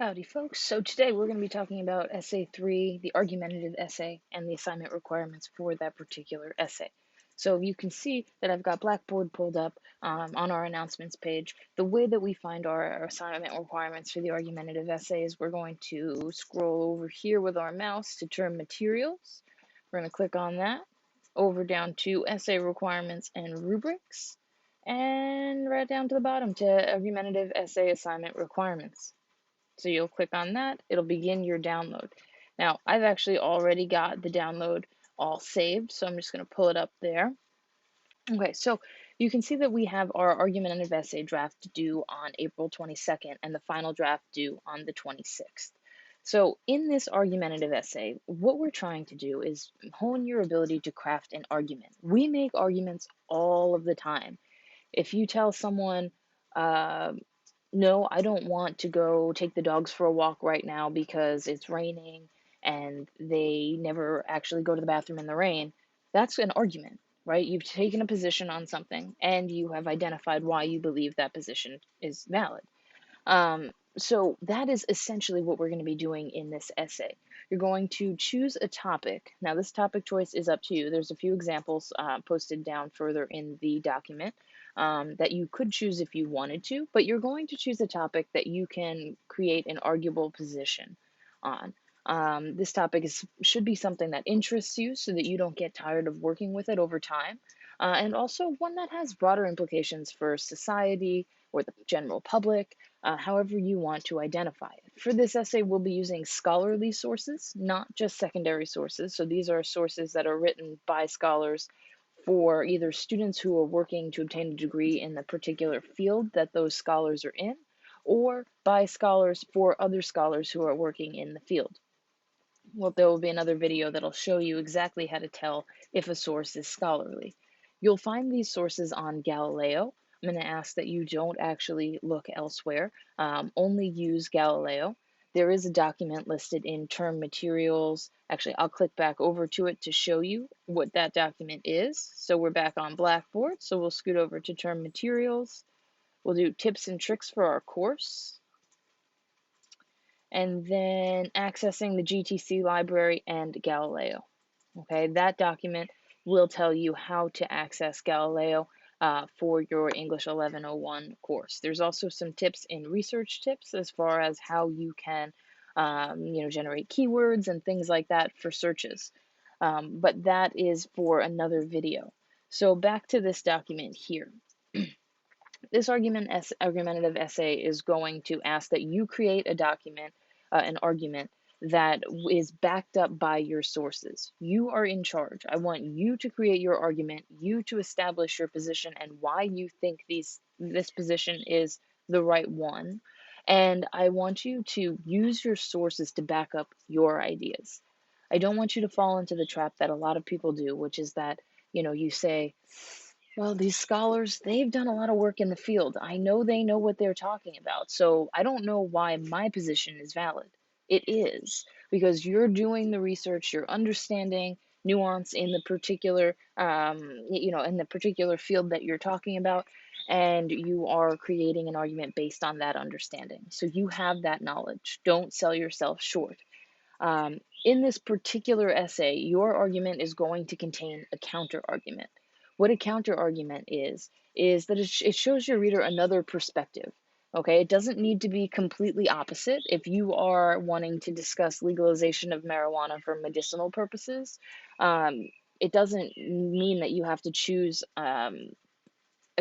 Howdy, folks. So today we're going to be talking about Essay 3, the argumentative essay, and the assignment requirements for that particular essay. So you can see that I've got Blackboard pulled up on our announcements page. The way that we find our assignment requirements for the argumentative essay is we're going to scroll over here with our mouse to term materials. We're going to click on that, over down to essay requirements and rubrics, and right down to the bottom to argumentative essay assignment requirements. So you'll click on that, it'll begin your download. Now, I've actually already got the download all saved, so I'm just going to pull it up there. Okay, so you can see that we have our argumentative essay draft due on April 22nd and the final draft due on the 26th. So in this argumentative essay, what we're trying to do is hone your ability to craft an argument. We make arguments all of the time. If you tell someone, no, I don't want to go take the dogs for a walk right now because it's raining and they never actually go to the bathroom in the rain, that's an argument, right? You've taken a position on something and you have identified why you believe that position is valid. So that is essentially what we're going to be doing in this essay. You're going to choose a topic. Now, this topic choice is up to you. There's a few examples posted down further in the document that you could choose if you wanted to, but you're going to choose a topic that you can create an arguable position on. This topic should be something that interests you so that you don't get tired of working with it over time, and also one that has broader implications for society or the general public, however you want to identify it. For this essay, we'll be using scholarly sources, not just secondary sources. So these are sources that are written by scholars for either students who are working to obtain a degree in the particular field that those scholars are in, or by scholars for other scholars who are working in the field. Well, there will be another video that'll show you exactly how to tell if a source is scholarly. You'll find these sources on Galileo. I'm going to ask that you don't actually look elsewhere, only use Galileo. There is a document listed in term materials. Actually, I'll click back over to it to show you what that document is. So we're back on Blackboard, so we'll scoot over to term materials. We'll do tips and tricks for our course, and then accessing the GTC library and Galileo. Okay, that document will tell you how to access Galileo for your English 1101 course. There's also some tips in research tips as far as how you can generate keywords and things like that for searches. But that is for another video. So back to this document here. This argumentative essay is going to ask that you create a document, an argument that is backed up by your sources. You are in charge. I want you to create your argument, you to establish your position and why you think this position is the right one. And I want you to use your sources to back up your ideas. I don't want you to fall into the trap that a lot of people do, which is that, you say, well, these scholars, they've done a lot of work in the field. I know they know what they're talking about. So I don't know why my position is valid. It is because you're doing the research, you're understanding nuance in the particular, in the particular field that you're talking about, and you are creating an argument based on that understanding. So you have that knowledge. Don't sell yourself short. In this particular essay, your argument is going to contain a counter argument. What a counter argument is that it shows your reader another perspective. Okay, it doesn't need to be completely opposite. If you are wanting to discuss legalization of marijuana for medicinal purposes, it doesn't mean that you have to choose a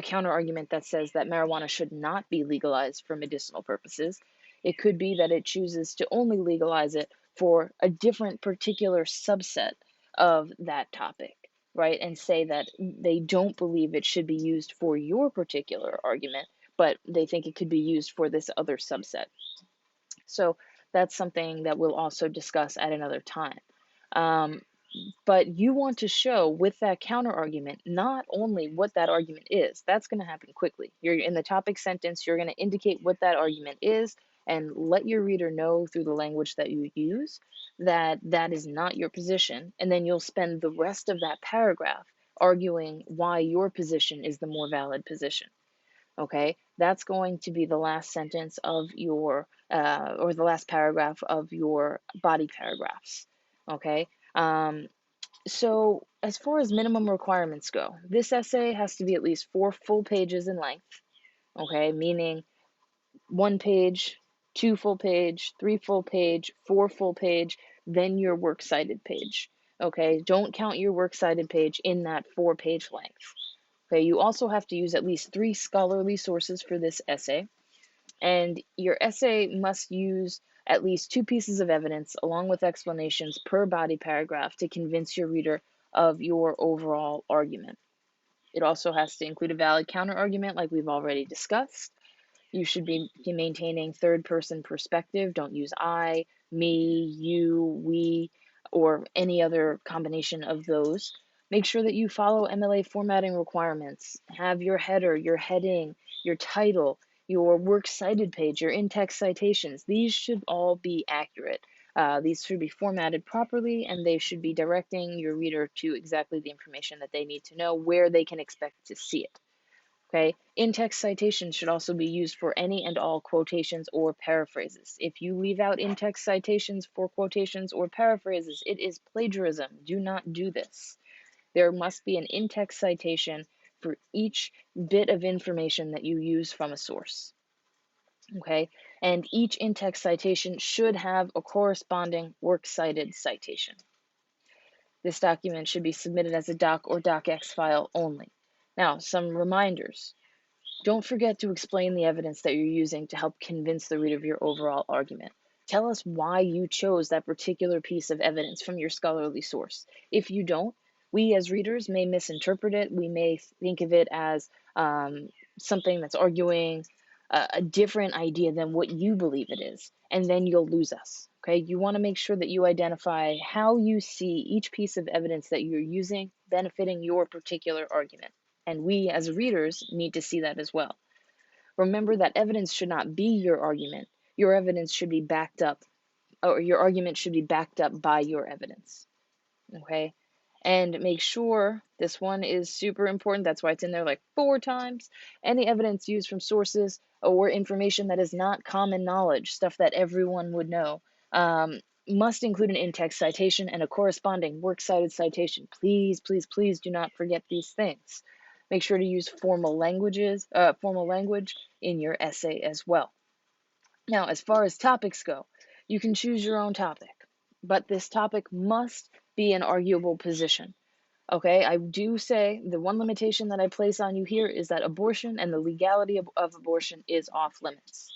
counter argument that says that marijuana should not be legalized for medicinal purposes. It could be that it chooses to only legalize it for a different particular subset of that topic, right? And say that they don't believe it should be used for your particular argument, but they think it could be used for this other subset. So that's something that we'll also discuss at another time. But you want to show with that counter argument not only what that argument is, that's going to happen quickly. You're in the topic sentence, you're going to indicate what that argument is and let your reader know through the language that you use that that is not your position. And then you'll spend the rest of that paragraph arguing why your position is the more valid position. Okay, that's going to be the last sentence of your, or the last paragraph of your body paragraphs. Okay, so as far as minimum requirements go, this essay has to be at least 4 full pages in length. Okay, meaning 1 page, 2 full page, 3 full page, 4 full page, then your works cited page. Okay, don't count your works cited page in that 4-page length. Okay, you also have to use at least 3 scholarly sources for this essay, and your essay must use at least 2 pieces of evidence along with explanations per body paragraph to convince your reader of your overall argument. It also has to include a valid counter argument like we've already discussed. You should be maintaining third-person perspective. Don't use I, me, you, we, or any other combination of those. Make sure that you follow MLA formatting requirements. Have your header, your heading, your title, your works cited page, your in-text citations. These should all be accurate. These should be formatted properly, and they should be directing your reader to exactly the information that they need to know, where they can expect to see it. Okay, in-text citations should also be used for any and all quotations or paraphrases. If you leave out in-text citations for quotations or paraphrases, it is plagiarism. Do not do this. There must be an in-text citation for each bit of information that you use from a source. Okay, and each in-text citation should have a corresponding works cited citation. This document should be submitted as a doc or docx file only. Now, some reminders. Don't forget to explain the evidence that you're using to help convince the reader of your overall argument. Tell us why you chose that particular piece of evidence from your scholarly source. If you don't, we as readers may misinterpret it. We may think of it as something that's arguing a different idea than what you believe it is, and then you'll lose us. Okay, you want to make sure that you identify how you see each piece of evidence that you're using benefiting your particular argument. And we as readers need to see that as well. Remember that evidence should not be your argument. Your evidence should be backed up, or your argument should be backed up by your evidence. Okay? And make sure, this one is super important, that's why it's in there like 4 times. Any evidence used from sources or information that is not common knowledge, stuff that everyone would know, must include an in-text citation and a corresponding works cited citation. Please, please, please do not forget these things. Make sure to use formal language in your essay as well. Now, as far as topics go, you can choose your own topic, but this topic must be an arguable position. Okay, I do say the one limitation that I place on you here is that abortion and the legality of abortion is off limits.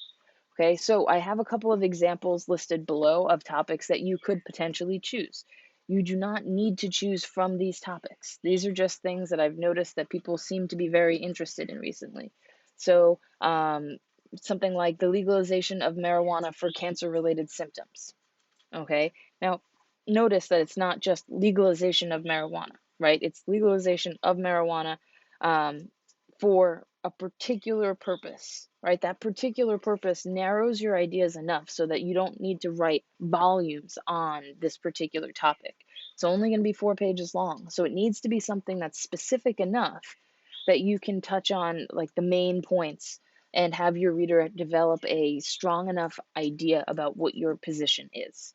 Okay, so I have a couple of examples listed below of topics that you could potentially choose. You do not need to choose from these topics. These are just things that I've noticed that people seem to be very interested in recently. So, something like the legalization of marijuana for cancer-related symptoms. Okay, now notice that it's not just legalization of marijuana, right? It's legalization of marijuana for a particular purpose, right? That particular purpose narrows your ideas enough so that you don't need to write volumes on this particular topic. It's only going to be 4 pages long, so it needs to be something that's specific enough that you can touch on like the main points and have your reader develop a strong enough idea about what your position is.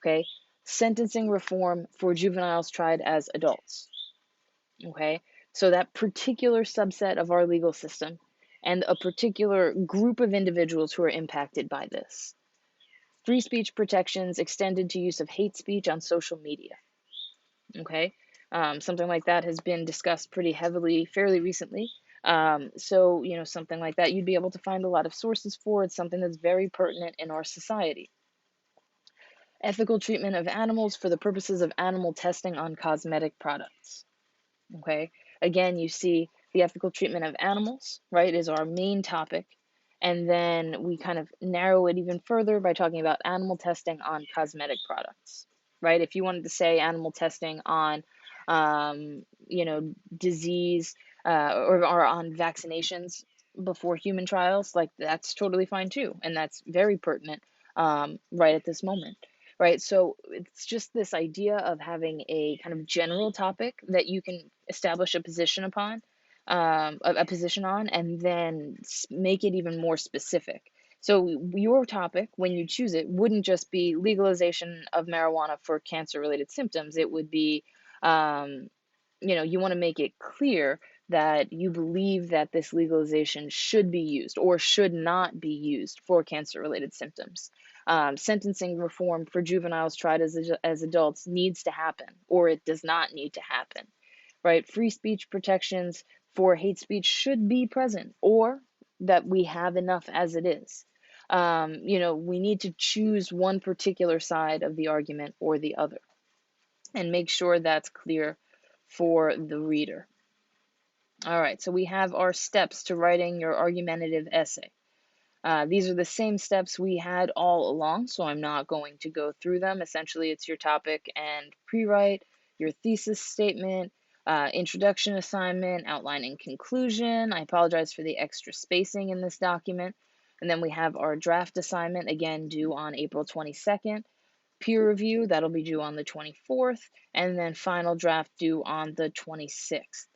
Okay, sentencing reform for juveniles tried as adults. Okay, so that particular subset of our legal system and a particular group of individuals who are impacted by this. Free speech protections extended to use of hate speech on social media. Okay, something like that has been discussed pretty heavily fairly recently. So, something like that you'd be able to find a lot of sources for. It's something that's very pertinent in our society. Ethical treatment of animals for the purposes of animal testing on cosmetic products. Okay, again, you see the ethical treatment of animals, right, is our main topic. And then we kind of narrow it even further by talking about animal testing on cosmetic products, right? If you wanted to say animal testing on, disease or on vaccinations before human trials, like that's totally fine too. And that's very pertinent right at this moment. Right, so it's just this idea of having a kind of general topic that you can establish a position upon, a position on, and then make it even more specific. So your topic, when you choose it, wouldn't just be legalization of marijuana for cancer-related symptoms. It would be, you want to make it clear that you believe that this legalization should be used or should not be used for cancer-related symptoms. Sentencing reform for juveniles tried as adults needs to happen, or it does not need to happen, right? Free speech protections for hate speech should be present, or that we have enough as it is. We need to choose one particular side of the argument or the other, and make sure that's clear for the reader. All right, so we have our steps to writing your argumentative essay. These are the same steps we had all along, so I'm not going to go through them. Essentially, it's your topic and pre-write, your thesis statement, introduction assignment, outline and conclusion. I apologize for the extra spacing in this document. And then we have our draft assignment, again, due on April 22nd. Peer review, that'll be due on the 24th. And then final draft due on the 26th.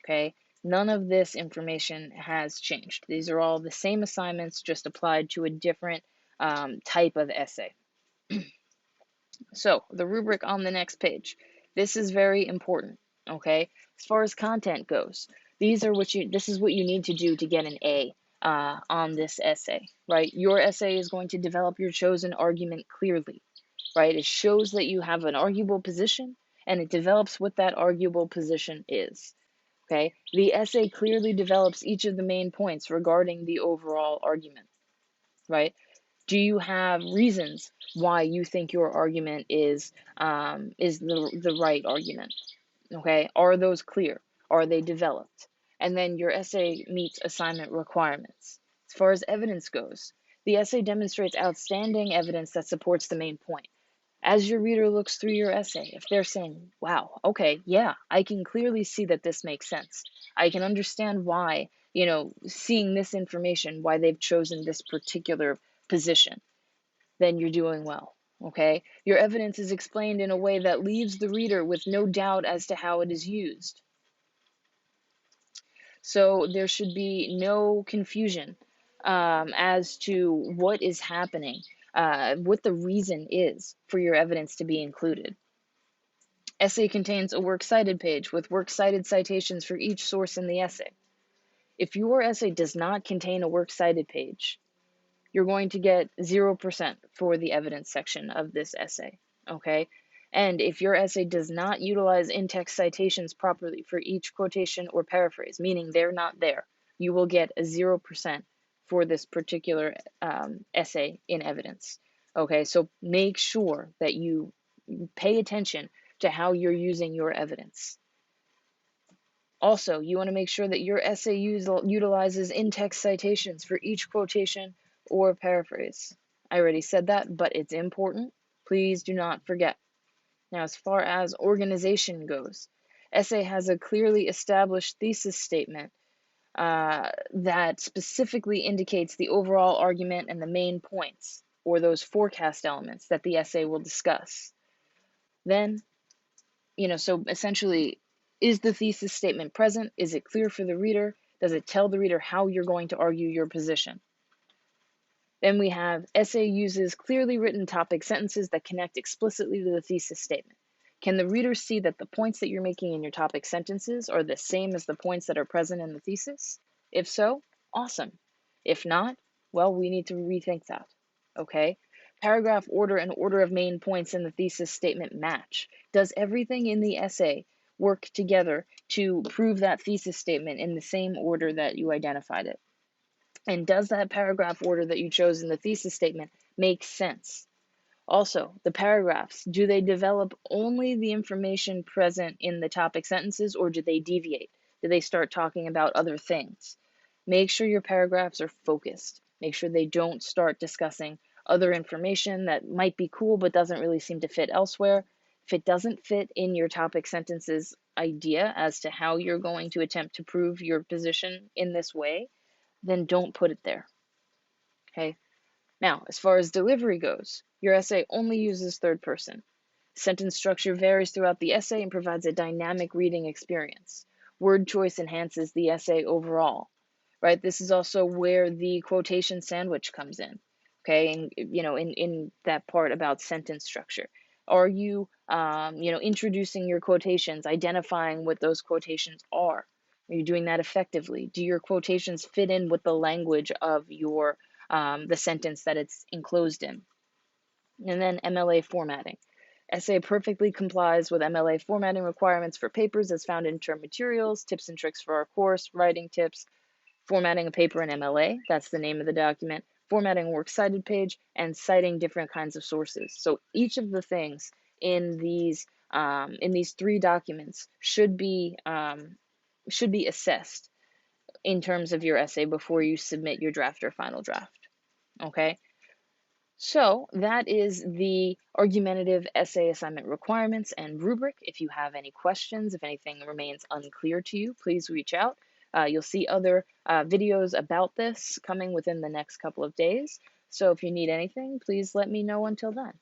Okay, none of this information has changed. These are all the same assignments, just applied to a different type of essay. So the rubric on the next page. This is very important, okay? As far as content goes, this is what you need to do to get an A on this essay, right? Your essay is going to develop your chosen argument clearly, right? It shows that you have an arguable position, and it develops what that arguable position is. Okay, the essay clearly develops each of the main points regarding the overall argument, right? Do you have reasons why you think your argument is the right argument? Okay, are those clear? Are they developed? And then your essay meets assignment requirements. As far as evidence goes, the essay demonstrates outstanding evidence that supports the main point. As your reader looks through your essay, if they're saying, wow, okay, yeah, I can clearly see that this makes sense. I can understand why, seeing this information, why they've chosen this particular position, then you're doing well, okay? Your evidence is explained in a way that leaves the reader with no doubt as to how it is used. So there should be no confusion as to what is happening, what the reason is for your evidence to be included. Essay contains a works cited page with works cited citations for each source in the essay. If your essay does not contain a works cited page, you're going to get 0% for the evidence section of this essay, okay? And if your essay does not utilize in-text citations properly for each quotation or paraphrase, meaning they're not there, you will get a 0% for this particular essay in evidence, okay? So make sure that you pay attention to how you're using your evidence. Also, you want to make sure that your essay utilizes in-text citations for each quotation or paraphrase. I already said that, but it's important. Please do not forget. Now, as far as organization goes, essay has a clearly established thesis statement that specifically indicates the overall argument and the main points, or those forecast elements that the essay will discuss. Then, so essentially, is the thesis statement present? Is it clear for the reader? Does it tell the reader how you're going to argue your position? Then we have essay uses clearly written topic sentences that connect explicitly to the thesis statement. Can the reader see that the points that you're making in your topic sentences are the same as the points that are present in the thesis? If so, awesome. If not, well, we need to rethink that, okay? Paragraph order and order of main points in the thesis statement match. Does everything in the essay work together to prove that thesis statement in the same order that you identified it? And does that paragraph order that you chose in the thesis statement make sense? Also, the paragraphs, do they develop only the information present in the topic sentences, or do they deviate? Do they start talking about other things? Make sure your paragraphs are focused. Make sure they don't start discussing other information that might be cool but doesn't really seem to fit elsewhere. If it doesn't fit in your topic sentences idea as to how you're going to attempt to prove your position in this way, then don't put it there, okay? Now, as far as delivery goes, your essay only uses third person. Sentence structure varies throughout the essay and provides a dynamic reading experience. Word choice enhances the essay overall, right? This is also where the quotation sandwich comes in, okay? And, in that part about sentence structure. Are you, introducing your quotations, identifying what those quotations are? Are you doing that effectively? Do your quotations fit in with the language of your the sentence that it's enclosed in? And then MLA formatting. Essay perfectly complies with MLA formatting requirements for papers as found in term materials, tips and tricks for our course, writing tips, formatting a paper in MLA, that's the name of the document, formatting a works cited page, and citing different kinds of sources. So each of the things in these three documents should be assessed in terms of your essay before you submit your draft or final draft. Okay. So that is the argumentative essay assignment requirements and rubric. If you have any questions, if anything remains unclear to you, please reach out. You'll see other videos about this coming within the next couple of days. So if you need anything, please let me know until then.